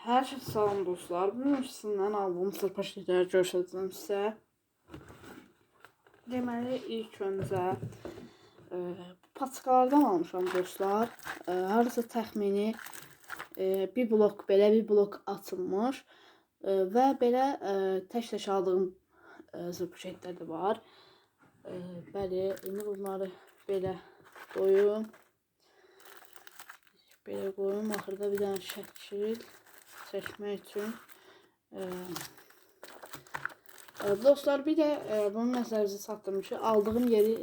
Hər şey salam dostlar. Bunun üstündən aldığım sırpaşetləri göstərəcəm sizə. Deməli, ilk öncə bu paçkalardan almışam dostlar. Harca təxmini bir blok belə, bir blok açılmış və belə tək-tək aldığım sırpaşetlər də var. Bəli, indi bunları belə qoyum. Belə qoyum, axırda bir dənə şəkil çəkmək üçün. Dostlar, bir də bunun nəzərinizə çatdırım ki, aldığım yeri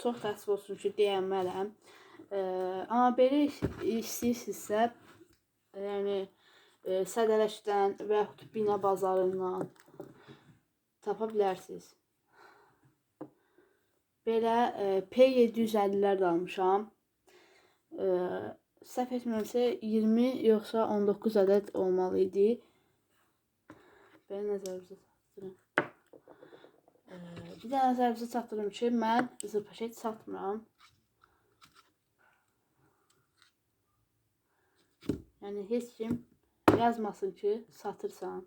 çox təəssüf olsun ki, deyənmələm. Amma belə istəyirsinizsə, yəni Sədələşdən və yaxud Bina bazarından tapa bilərsiniz. Belə P750'lər də almışam. Səhv etmirəmsə 20 yoxsa 19 ədəd olmalı idi. Belə nəzərinizə çatdırım. Bir də nəzərinizə çatdırım ki, mən sırpaşet satmıram. Yəni heç kim yazmasın ki, satırsan.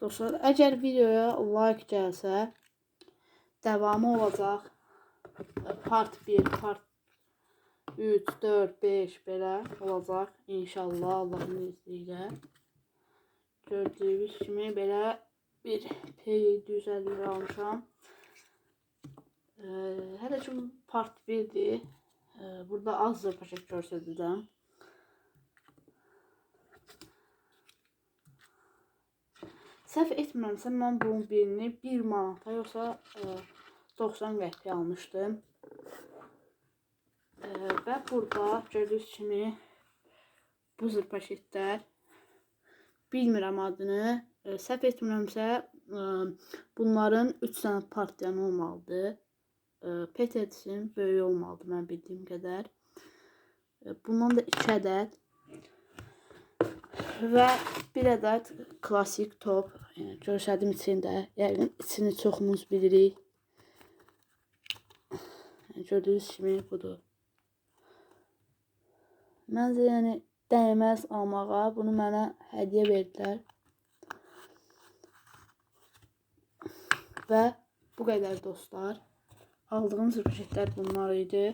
Dostlar, əgər videoya like gəlsə, davamı olacaq. Part 1, part 3, 4, 5 belə olacaq. İnşallah Allah'ın izniyle. Gördüyünüz kimi belə bir P750 almışam. Hələ ki part 1'dir. Burada az sırpaşet göstərəcəm. Səhv etmirəmsə, mən bunun birini 1 manata yoxsa 90 qəpiyə almışdım. Və burada gördüyünüz kimi bu sırpaşetlər, bilmirəm adını, səhv etmirəmsə bunların 3 dənə partiyanı olmalıdır. PTT-sin böyük olmalıdır mən bildiyim qədər. Bundan da 2 ədəd. Və bir ədəd klasik top. Yəni, görsədim içində. Yəni, içini çoxumuz bilirik. Yəni, gördüyünüz kimi budur. Məncə, yəni, dəyməz almağa. Bunu mənə hədiyyə verdilər. Və bu qədər dostlar. Aldığım sırpaşetlər bunlar idi.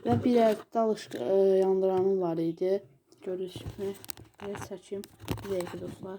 Və bir dalış yandıranım var idi. Görürsünüz kimi. Belə çəkim. Bir dəqiqə dostlar.